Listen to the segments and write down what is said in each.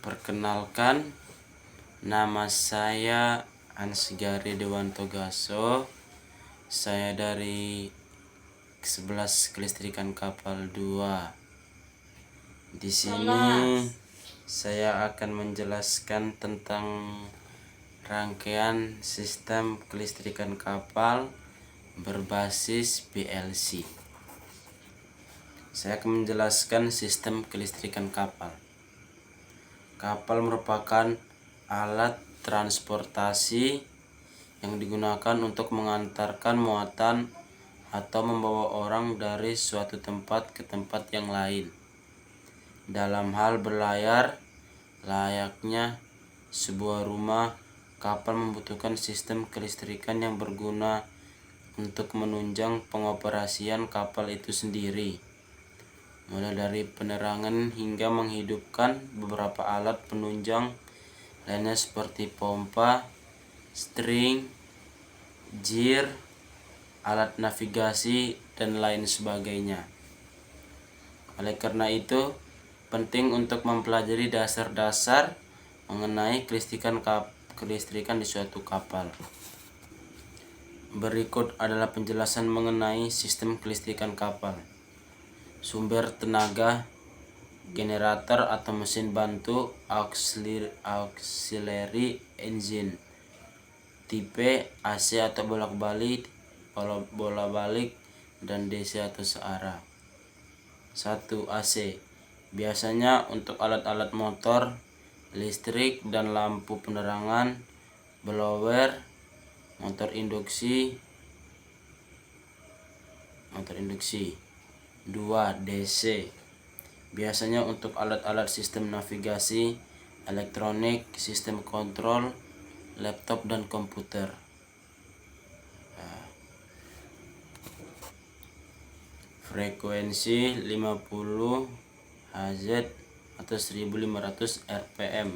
Perkenalkan, nama saya Ansgari Dewanto Gaso. Saya dari 11 Kelistrikan Kapal 2. Di sini saya akan menjelaskan tentang rangkaian sistem kelistrikan kapal berbasis PLC. Saya akan menjelaskan sistem kelistrikan kapal. Kapal merupakan alat transportasi yang digunakan untuk mengantarkan muatan atau membawa orang dari suatu tempat ke tempat yang lain. Dalam hal berlayar, layaknya sebuah rumah, kapal membutuhkan sistem kelistrikan yang berguna untuk menunjang pengoperasian kapal itu sendiri, mulai dari penerangan hingga menghidupkan beberapa alat penunjang lainnya seperti pompa, string, gear, alat navigasi, dan lain sebagainya. Oleh karena itu, penting untuk mempelajari dasar-dasar mengenai kelistrikan di suatu kapal. Berikut adalah penjelasan mengenai sistem kelistrikan kapal. Sumber tenaga, generator atau mesin bantu, auxiliary engine. Tipe AC atau bolak-balik, dan DC atau searah. 1. AC. Biasanya untuk alat-alat motor, listrik dan lampu penerangan, blower, motor induksi. 2. DC. Biasanya untuk alat-alat sistem navigasi, elektronik, sistem kontrol, laptop dan komputer. Frekuensi 50 Hz atau 1500 rpm.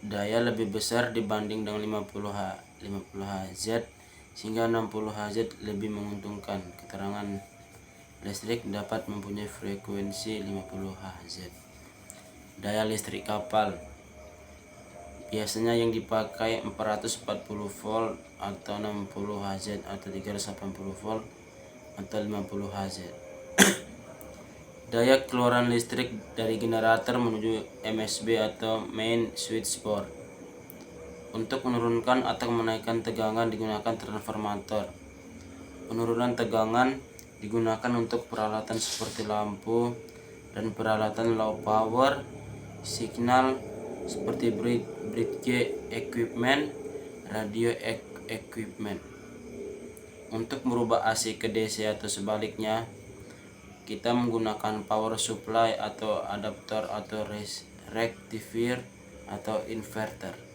Daya lebih besar dibanding dengan 50 Hz sehingga 60 Hz lebih menguntungkan. Keterangan listrik dapat mempunyai frekuensi 50 Hz. Daya listrik kapal biasanya yang dipakai 440 volt atau 60 Hz atau 380 volt atau 50 Hz. Daya keluaran listrik dari generator menuju MSB atau main switchboard. Untuk menurunkan atau menaikkan tegangan digunakan transformator. Penurunan tegangan digunakan untuk peralatan seperti lampu dan peralatan low power signal seperti bridge equipment, radio equipment. Untuk merubah AC ke DC atau sebaliknya, kita menggunakan power supply atau adaptor atau rectifier atau inverter.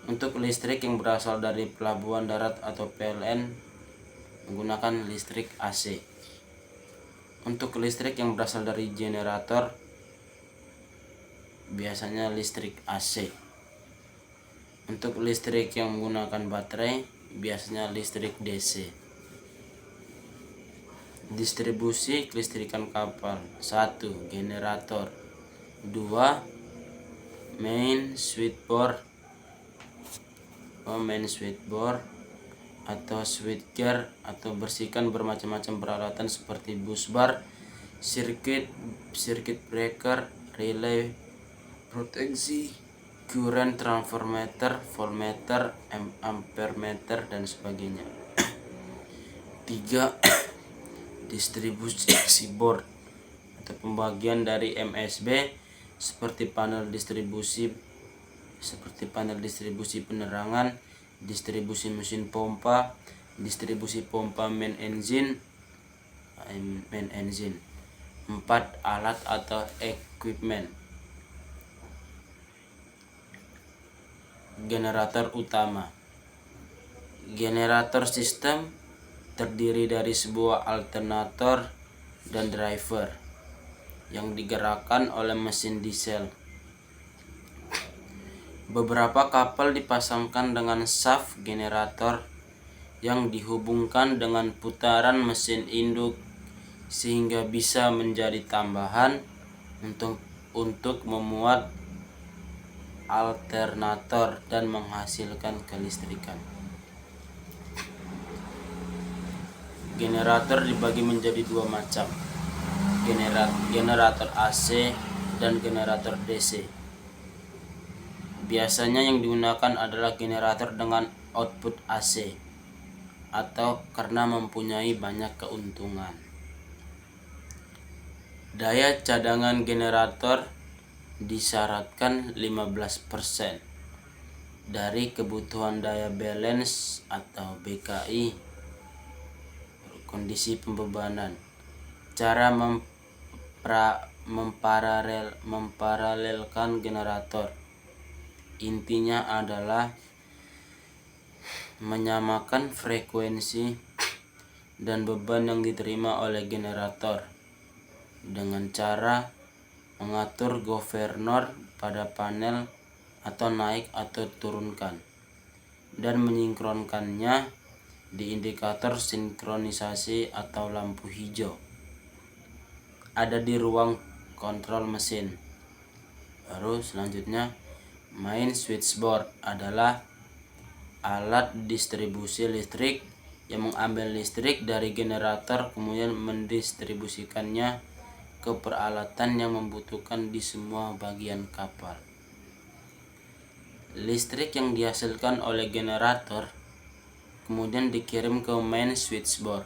Untuk listrik yang berasal dari pelabuhan darat atau PLN, menggunakan listrik AC. Untuk listrik yang berasal dari generator, biasanya listrik AC. Untuk listrik yang menggunakan baterai, biasanya listrik DC. Distribusi kelistrikan kapal. 1. Generator. 2. Main switchboard atau switchgear, atau bersihkan bermacam-macam peralatan seperti busbar, circuit breaker, relay, proteksi, current transformer, voltmeter, ampermeter, dan sebagainya. 3. Distribusi board atau pembagian dari MSB seperti panel distribusi penerangan, distribusi mesin pompa, distribusi pompa main engine. 4. Alat atau equipment. Generator utama. Generator sistem terdiri dari sebuah alternator dan driver yang digerakkan oleh mesin diesel. Beberapa kapal dipasangkan dengan shaft generator yang dihubungkan dengan putaran mesin induk sehingga bisa menjadi tambahan untuk memuat alternator dan menghasilkan kelistrikan. Generator dibagi menjadi dua macam, generator AC dan generator DC. Biasanya yang digunakan adalah generator dengan output AC atau karena mempunyai banyak keuntungan. Daya cadangan generator disyaratkan 15% dari kebutuhan daya balance atau BKI kondisi pembebanan. Cara memparalelkan generator intinya adalah menyamakan frekuensi dan beban yang diterima oleh generator dengan cara mengatur governor pada panel atau naik atau turunkan dan menyinkronkannya di indikator sinkronisasi atau lampu hijau ada di ruang kontrol mesin. Baru selanjutnya, main switchboard adalah alat distribusi listrik yang mengambil listrik dari generator kemudian mendistribusikannya ke peralatan yang membutuhkan di semua bagian kapal. Listrik yang dihasilkan oleh generator kemudian dikirim ke main switchboard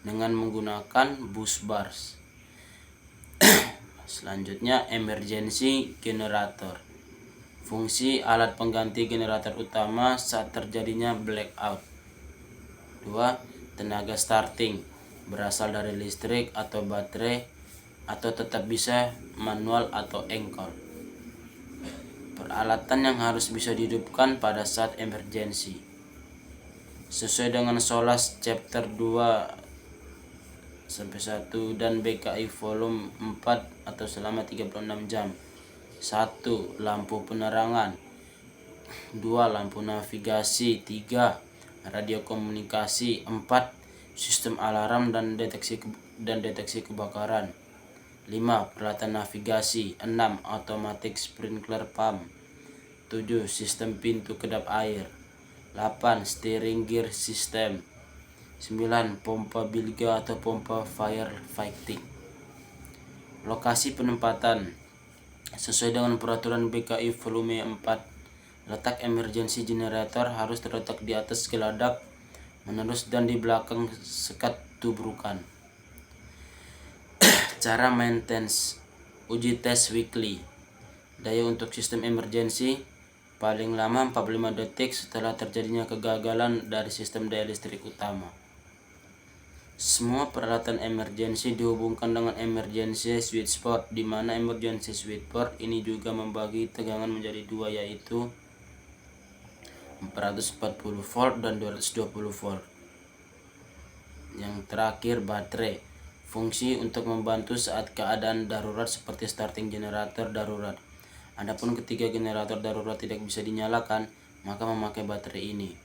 dengan menggunakan bus bars. Selanjutnya, emergency generator. Fungsi alat pengganti generator utama saat terjadinya blackout. 2. Tenaga starting berasal dari listrik atau baterai atau tetap bisa manual atau engkol. Peralatan yang harus bisa dihidupkan pada saat emergency. Sesuai dengan SOLAS chapter 2-1 dan BKI volume 4 atau selama 36 jam. 1. Lampu penerangan. 2. Lampu navigasi. 3. Radio komunikasi. 4. Sistem alarm dan deteksi kebakaran. 5. Peralatan navigasi. 6. Automatic sprinkler pump. 7. Sistem pintu kedap air. 8. Steering gear system. 9. Pompa bilga atau pompa firefighting. Lokasi penempatan sesuai dengan peraturan BKI volume 4, letak emergency generator harus terletak di atas geladak menerus dan di belakang sekat tubrukan. Cara maintenance, uji tes weekly. Daya untuk sistem emergency paling lama 45 detik setelah terjadinya kegagalan dari sistem daya listrik utama. Semua peralatan emergency dihubungkan dengan emergency switchboard, di mana emergency switchboard ini juga membagi tegangan menjadi dua, yaitu 440 volt dan 220 volt. Yang terakhir, baterai. Fungsi untuk membantu saat keadaan darurat seperti starting generator darurat. Adapun ketika generator darurat tidak bisa dinyalakan, maka memakai baterai ini.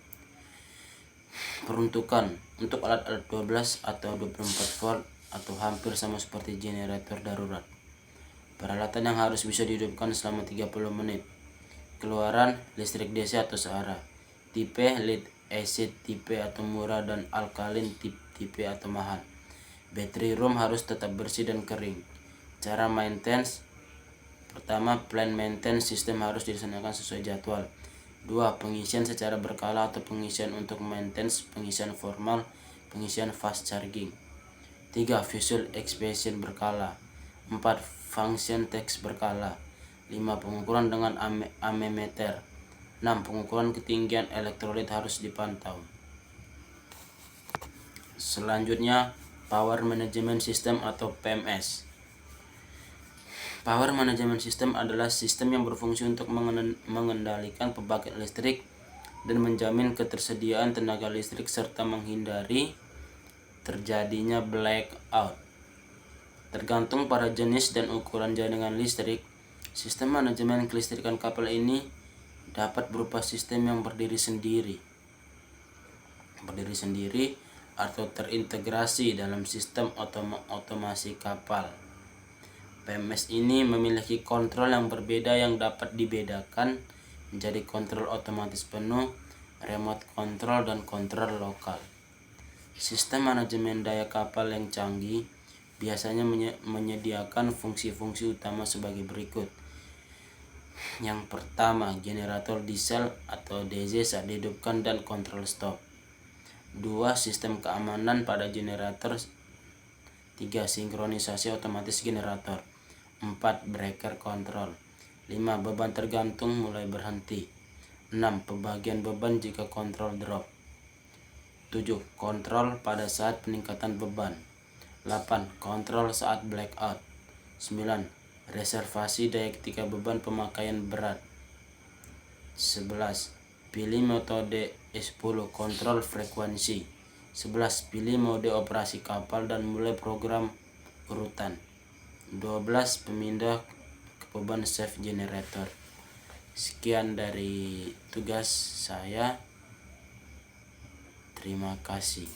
Peruntukan untuk alat-alat 12 atau 24 volt atau hampir sama seperti generator darurat. Peralatan yang harus bisa dihidupkan selama 30 menit. Keluaran listrik DC atau searah. Tipe lead acid tipe atau murah dan alkalin tipe atau mahal. Battery room harus tetap bersih dan kering. Cara maintenance. Pertama, plan maintenance sistem harus dilaksanakan sesuai jadwal. 2. Pengisian secara berkala atau pengisian untuk maintenance, pengisian formal, pengisian fast charging. 3. Visual inspection berkala. 4. Function test berkala. 5. Pengukuran dengan ammeter. 6. Pengukuran ketinggian elektrolit harus dipantau. Selanjutnya, Power Management System atau PMS. Power Management System adalah sistem yang berfungsi untuk mengendalikan pembangkit listrik dan menjamin ketersediaan tenaga listrik serta menghindari terjadinya blackout. Tergantung pada jenis dan ukuran jaringan listrik, sistem manajemen kelistrikan kapal ini dapat berupa sistem yang berdiri sendiri atau terintegrasi dalam sistem otomasi kapal, PMS ini memiliki kontrol yang berbeda yang dapat dibedakan menjadi kontrol otomatis penuh, remote control, dan kontrol lokal. Sistem manajemen daya kapal yang canggih biasanya menyediakan fungsi-fungsi utama sebagai berikut. Yang pertama, generator diesel atau DC saat dihidupkan dan kontrol stop. 2. Sistem keamanan pada generator. 3. Sinkronisasi otomatis generator. 4. Breaker control. 5. Beban tergantung mulai berhenti. 6. Pembagian beban jika kontrol drop. 7. Kontrol pada saat peningkatan beban. 8. Kontrol saat blackout. 9. Reservasi daya ketika beban pemakaian berat. 11. Pilih metode E10 kontrol frekuensi. 11. Pilih mode operasi kapal dan mulai program urutan. 12. Pemindah ke beban save generator. Sekian dari tugas saya. Terima kasih.